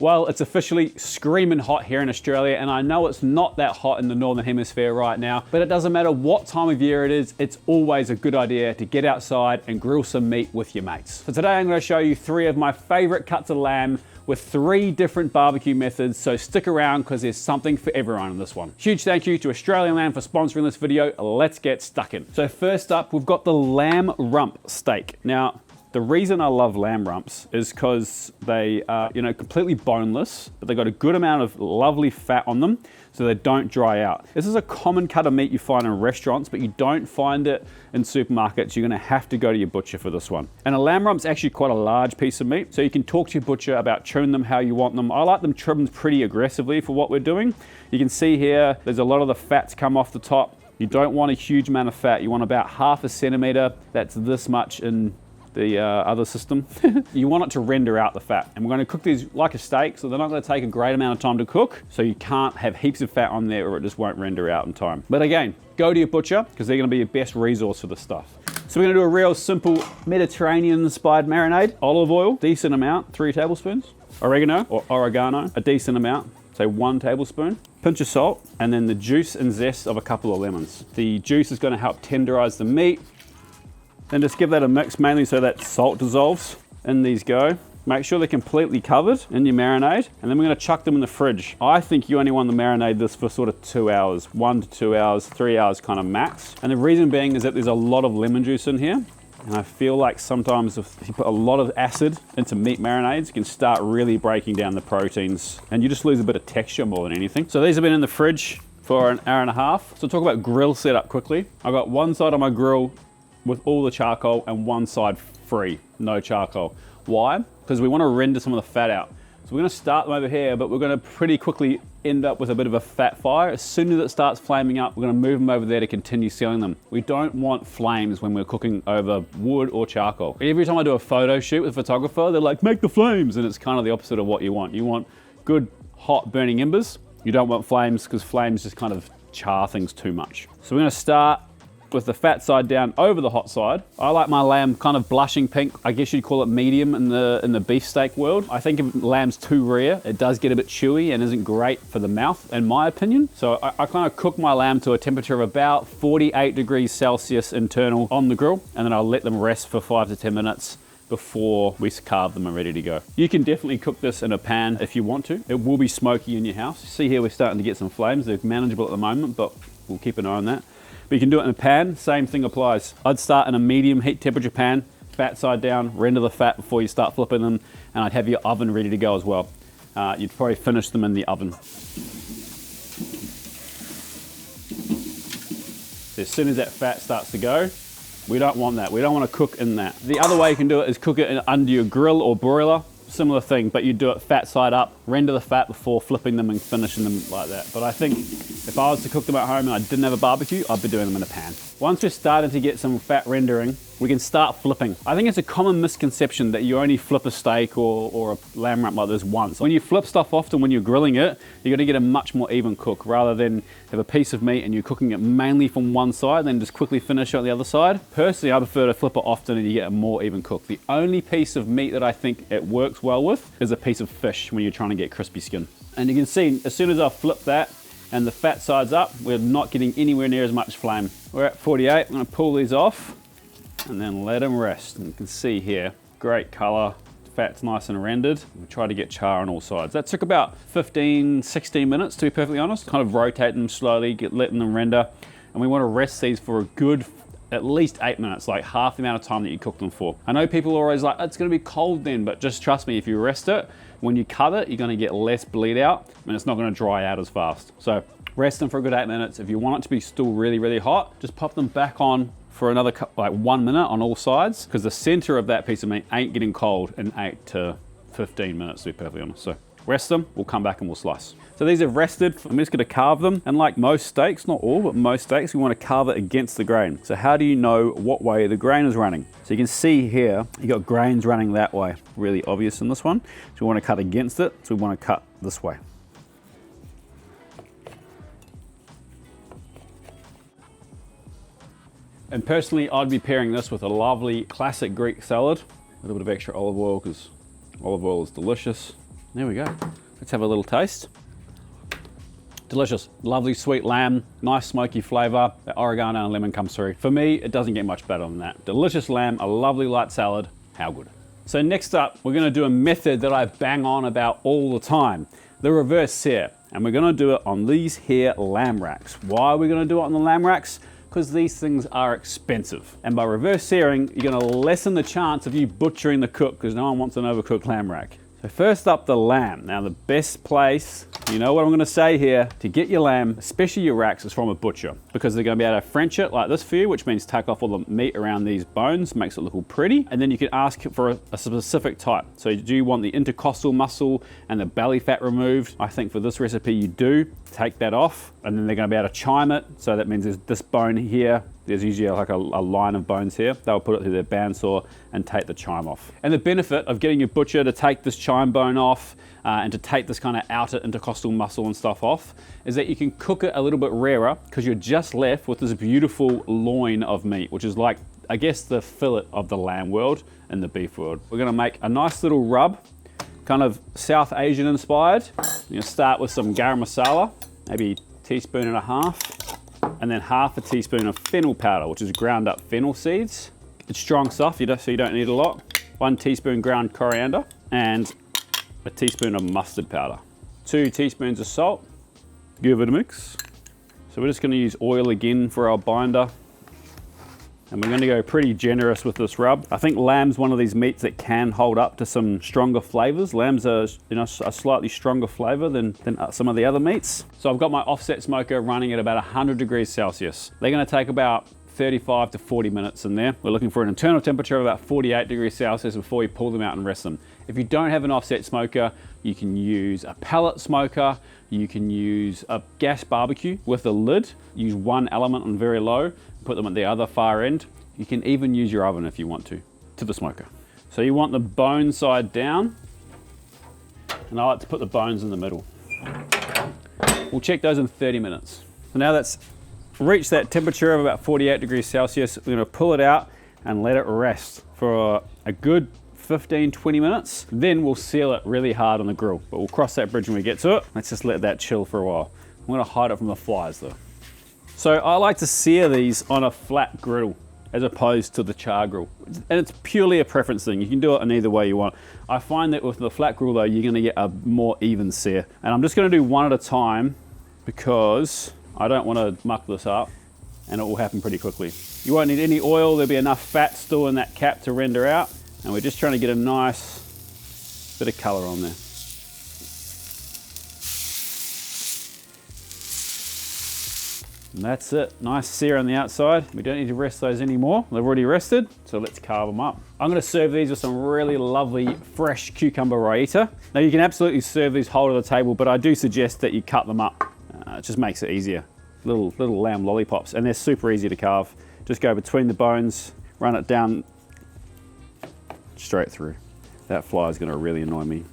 Well, it's officially screaming hot here in Australia, and I know it's not that hot in the Northern Hemisphere right now, but it doesn't matter what time of year it is, it's always a good idea to get outside and grill some meat with your mates. So today I'm going to show you 3 of my favorite cuts of lamb with 3 different barbecue methods, so stick around because there's something for everyone in this one. Huge thank you to Australian Lamb for sponsoring this video. Let's get stuck in. So first up, we've got the lamb rump steak. Now, the reason I love lamb rumps is because they are, completely boneless, but they've got a good amount of lovely fat on them, so they don't dry out. This is a common cut of meat you find in restaurants, but you don't find it in supermarkets. You're gonna have to go to your butcher for this one. And a lamb rump's actually quite a large piece of meat, so you can talk to your butcher about trimming them how you want them. I like them trimmed pretty aggressively for what we're doing. You can see here, there's a lot of the fats come off the top. You don't want a huge amount of fat. You want about 1/2 centimeter. That's this much in the other system. You want it to render out the fat. And we're gonna cook these like a steak, so they're not gonna take a great amount of time to cook, so you can't have heaps of fat on there or it just won't render out in time. But again, go to your butcher, because they're gonna be your best resource for this stuff. So we're gonna do a real simple Mediterranean-inspired marinade. Olive oil, decent amount, 3 tablespoons. Oregano, a decent amount, say 1 tablespoon. Pinch of salt, and then the juice and zest of a couple of lemons. The juice is gonna help tenderize the meat. Then just give that a mix, mainly so that salt dissolves. In these go. Make sure they're completely covered in your marinade, and then we're gonna chuck them in the fridge. I think you only want to marinate this for sort of 2 hours, 1 to 2 hours, 3 hours kind of max. And the reason being is that there's a lot of lemon juice in here, and I feel like sometimes if you put a lot of acid into meat marinades, it can start really breaking down the proteins, and you just lose a bit of texture more than anything. So these have been in the fridge for an hour and a half. So talk about grill setup quickly. I've got one side of my grill with all the charcoal and one side free, no charcoal. Why? Because we want to render some of the fat out. So we're going to start them over here, but we're going to pretty quickly end up with a bit of a fat fire. As soon as it starts flaming up, we're going to move them over there to continue sealing them. We don't want flames when we're cooking over wood or charcoal. Every time I do a photo shoot with a photographer, they're like, make the flames, and it's kind of the opposite of what you want. You want good, hot, burning embers. You don't want flames, because flames just kind of char things too much. So we're going to start with the fat side down over the hot side. I like my lamb kind of blushing pink. I guess you'd call it medium in the beefsteak world. I think if lamb's too rare, it does get a bit chewy and isn't great for the mouth, in my opinion. So I kind of cook my lamb to a temperature of about 48 degrees Celsius internal on the grill, and then I'll let them rest for 5 to 10 minutes before we carve them and ready to go. You can definitely cook this in a pan if you want to. It will be smoky in your house. See here, we're starting to get some flames. They're manageable at the moment, but we'll keep an eye on that. But you can do it in a pan, same thing applies. I'd start in a medium heat temperature pan, fat side down, render the fat before you start flipping them, and I'd have your oven ready to go as well. You'd probably finish them in the oven. As soon as that fat starts to go, we don't want that. We don't want to cook in that. The other way you can do it is cook it under your grill or broiler. Similar thing, but you do it fat side up, render the fat before flipping them and finishing them like that. But I think if I was to cook them at home and I didn't have a barbecue, I'd be doing them in a pan. Once we're starting to get some fat rendering, we can start flipping. I think it's a common misconception that you only flip a steak or a lamb rump like this once. When you flip stuff often when you're grilling it, you're gonna get a much more even cook, rather than have a piece of meat and you're cooking it mainly from one side, then just quickly finish it on the other side. Personally, I prefer to flip it often and you get a more even cook. The only piece of meat that I think it works well with is a piece of fish when you're trying to get crispy skin. And you can see, as soon as I flip that, and the fat side's up, we're not getting anywhere near as much flame. We're at 48, I'm gonna pull these off and then let them rest. And you can see here, great color, fat's nice and rendered. We try to get char on all sides. That took about 15, 16 minutes to be perfectly honest. Kind of rotate them slowly, letting them render. And we wanna rest these for a good, at least 8 minutes, like half the amount of time that you cook them for. I know people are always like, it's gonna be cold then, but just trust me, if you rest it, when you cut it, you're gonna get less bleed out and it's not gonna dry out as fast. So rest them for a good 8 minutes. If you want it to be still really, really hot, just pop them back on for another like 1 minute on all sides, because the center of that piece of meat ain't getting cold in 8 to 15 minutes, to be perfectly honest. So rest them, we'll come back and we'll slice. So these have rested. I'm just gonna carve them. And like most steaks, not all, but most steaks, we wanna carve it against the grain. So how do you know what way the grain is running? So you can see here, you got grains running that way. Really obvious in this one. So we wanna cut against it, so we wanna cut this way. And personally, I'd be pairing this with a lovely classic Greek salad. A little bit of extra olive oil, because olive oil is delicious. There we go. Let's have a little taste. Delicious, lovely sweet lamb, nice smoky flavor. The oregano and lemon comes through. For me, it doesn't get much better than that. Delicious lamb, a lovely light salad, how good. So next up, we're gonna do a method that I bang on about all the time, the reverse sear. And we're gonna do it on these here lamb racks. Why are we gonna do it on the lamb racks? Because these things are expensive. And by reverse searing, you're gonna lessen the chance of you butchering the cook because no one wants an overcooked lamb rack. So first up, the lamb. Now the best place, you know what I'm gonna say here, to get your lamb, especially your racks, is from a butcher, because they're gonna be able to French it like this for you, which means take off all the meat around these bones, makes it look all pretty. And then you can ask for a specific type. So do you want the intercostal muscle and the belly fat removed? I think for this recipe you do. Take that off, and then they're gonna be able to chime it. So that means there's this bone here. There's usually like a line of bones here. They'll put it through their bandsaw and take the chime off. And the benefit of getting your butcher to take this chime bone off and to take this kind of outer intercostal muscle and stuff off is that you can cook it a little bit rarer because you're just left with this beautiful loin of meat, which is like, I guess, the fillet of the lamb world and the beef world. We're gonna make a nice little rub, kind of South Asian inspired. You're gonna start with some garam masala, maybe a teaspoon and a half. And then half a teaspoon of fennel powder, which is ground up fennel seeds. It's strong stuff, so you don't need a lot. 1 teaspoon ground coriander and a teaspoon of mustard powder. 2 teaspoons of salt. Give it a mix. So we're just gonna use oil again for our binder. And we're gonna go pretty generous with this rub. I think lamb's one of these meats that can hold up to some stronger flavors. Lamb's a slightly stronger flavor than some of the other meats. So I've got my offset smoker running at about 100 degrees Celsius. They're gonna take about 35 to 40 minutes in there. We're looking for an internal temperature of about 48 degrees Celsius before we pull them out and rest them. If you don't have an offset smoker, you can use a pellet smoker, you can use a gas barbecue with a lid, use one element on very low, put them at the other far end. You can even use your oven if you want to the smoker. So you want the bone side down, and I like to put the bones in the middle. We'll check those in 30 minutes. So now that's reached that temperature of about 48 degrees Celsius, we're gonna pull it out and let it rest for a good 15-20 minutes. Then we'll seal it really hard on the grill, but we'll cross that bridge when we get to it. Let's just let that chill for a while. I'm gonna hide it from the flies though. So I like to sear these on a flat grill as opposed to the char grill. And it's purely a preference thing. You can do it in either way you want. I find that with the flat grill though, you're gonna get a more even sear. And I'm just gonna do one at a time because I don't wanna muck this up and it will happen pretty quickly. You won't need any oil. There'll be enough fat still in that cap to render out. And we're just trying to get a nice bit of color on there. And that's it, nice sear on the outside. We don't need to rest those anymore. They've already rested, so let's carve them up. I'm gonna serve these with some really lovely fresh cucumber raita. Now you can absolutely serve these whole to the table, but I do suggest that you cut them up. It just makes it easier. Little lamb lollipops, and they're super easy to carve. Just go between the bones, run it down straight through. That fly is gonna really annoy me.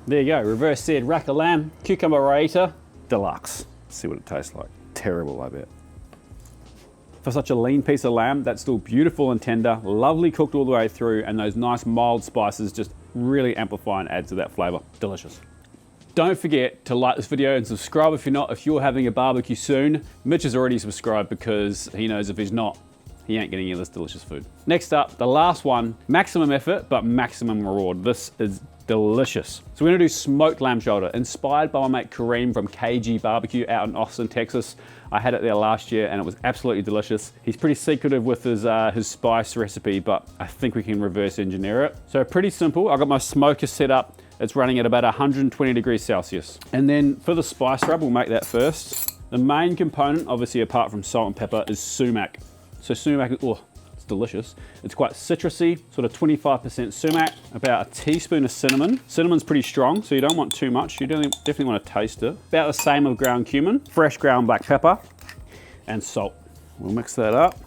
There you go, reverse seared rack of lamb, cucumber raita, deluxe. Let's see what it tastes like. Terrible, I bet. For such a lean piece of lamb, that's still beautiful and tender, lovely cooked all the way through, and those nice mild spices just really amplify and add to that flavor. Delicious. Don't forget to like this video and subscribe if you're not, if you're having a barbecue soon. Mitch has already subscribed because he knows if he's not, he ain't getting any of this delicious food. Next up, the last one, maximum effort, but maximum reward. This is delicious. So we're gonna do smoked lamb shoulder, inspired by my mate Kareem from KG Barbecue out in Austin, Texas. I had it there last year and it was absolutely delicious. He's pretty secretive with his spice recipe, but I think we can reverse engineer it. So pretty simple. I got my smoker set up. It's running at about 120 degrees Celsius. And then for the spice rub, we'll make that first. The main component, obviously apart from salt and pepper, is sumac. So sumac, oh, it's delicious. It's quite citrusy, sort of 25% sumac, about a teaspoon of cinnamon. Cinnamon's pretty strong, so you don't want too much. You definitely want to taste it. About the same of ground cumin, fresh ground black pepper, and salt. We'll mix that up.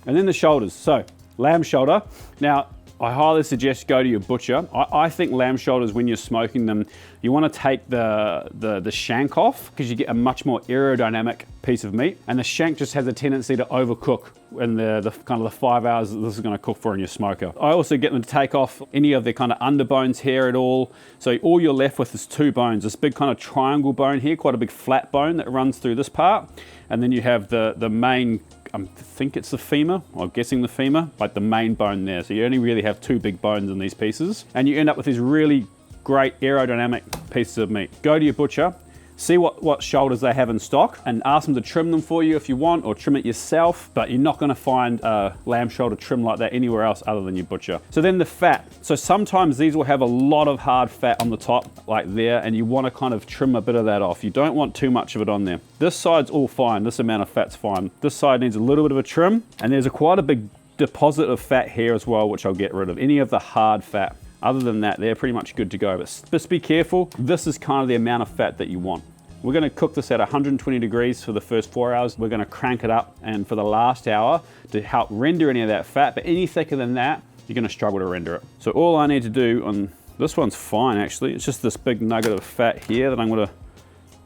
And then the shoulders. So lamb shoulder. Now, I highly suggest go to your butcher. I think lamb shoulders, when you're smoking them, you want to take the shank off because you get a much more aerodynamic piece of meat, and the shank just has a tendency to overcook in the kind of the 5 hours that this is going to cook for in your smoker. I also get them to take off any of the kind of underbones here at all, so all you're left with is 2 bones. This big kind of triangle bone here, quite a big flat bone that runs through this part, and then you have the main, I think it's the femur, I'm guessing the femur, like the main bone there. So you only really have 2 big bones in these pieces, and you end up with these really great aerodynamic pieces of meat. Go to your butcher, see what shoulders they have in stock, and ask them to trim them for you if you want, or trim it yourself, but you're not gonna find a lamb shoulder trim like that anywhere else other than your butcher. So then the fat. So sometimes these will have a lot of hard fat on the top, like there, and you wanna kind of trim a bit of that off. You don't want too much of it on there. This side's all fine, this amount of fat's fine. This side needs a little bit of a trim, and there's quite a big deposit of fat here as well, which I'll get rid of, any of the hard fat. Other than that, they're pretty much good to go, but just be careful. This is kind of the amount of fat that you want. We're gonna cook this at 120 degrees for the first 4 hours. We're gonna crank it up, and for the last hour to help render any of that fat, but any thicker than that, you're gonna struggle to render it. So all I need to do on, this one's fine actually, it's just this big nugget of fat here that I'm gonna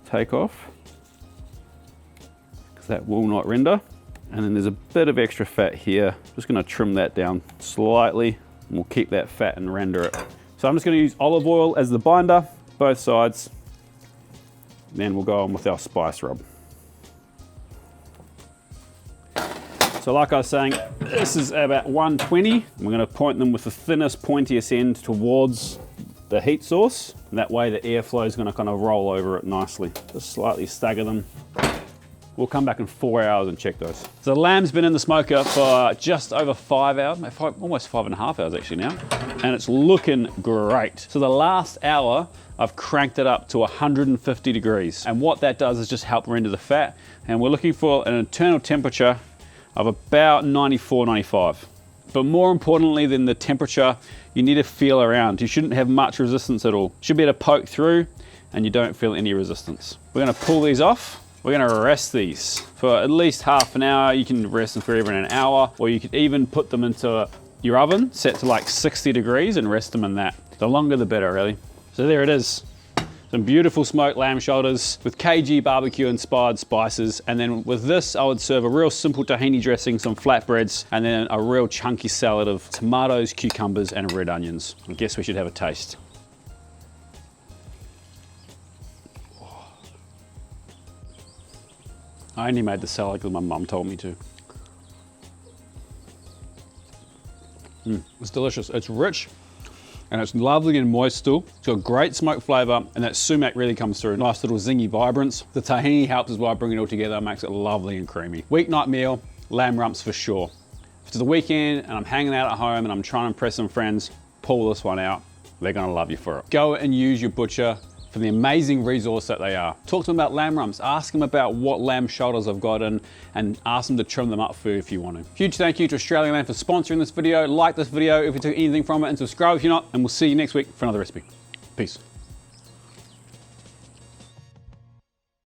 take off, because that will not render. And then there's a bit of extra fat here. Just gonna trim that down slightly, and we'll keep that fat and render it. So I'm just gonna use olive oil as the binder, both sides. Then we'll go on with our spice rub. So like I was saying, this is about 120. We're gonna point them with the thinnest, pointiest end towards the heat source. And that way the airflow is gonna kind of roll over it nicely. Just slightly stagger them. We'll come back in 4 hours and check those. So the lamb's been in the smoker for just over 5 hours, almost 5.5 hours actually now, and it's looking great. So the last hour, I've cranked it up to 150 degrees. And what that does is just help render the fat. And we're looking for an internal temperature of about 94, 95. But more importantly than the temperature, you need to feel around. You shouldn't have much resistance at all. You should be able to poke through and you don't feel any resistance. We're gonna pull these off. We're gonna rest these for at least half an hour. You can rest them for even an hour, or you could even put them into your oven, set to like 60 degrees and rest them in that. The longer the better, really. So there it is. Some beautiful smoked lamb shoulders with KG barbecue inspired spices. And then with this, I would serve a real simple tahini dressing, some flatbreads, and then a real chunky salad of tomatoes, cucumbers, and red onions. I guess we should have a taste. I only made the salad because my mum told me to. It's delicious. It's rich and it's lovely and moist still. It's got great smoke flavor, and that sumac really comes through. Nice little zingy vibrance. The tahini helps as well, bringing it all together, makes it lovely and creamy. Weeknight meal, lamb rumps for sure. If it's the weekend and I'm hanging out at home and I'm trying to impress some friends, pull this one out. They're gonna love you for it. Go and use your butcher for the amazing resource that they are. Talk to them about lamb rumps, ask them about what lamb shoulders I've got in, and ask them to trim them up for you if you want to. Huge thank you to Australian Lamb for sponsoring this video. Like this video if you took anything from it, and subscribe if you're not, and we'll see you next week for another recipe. Peace.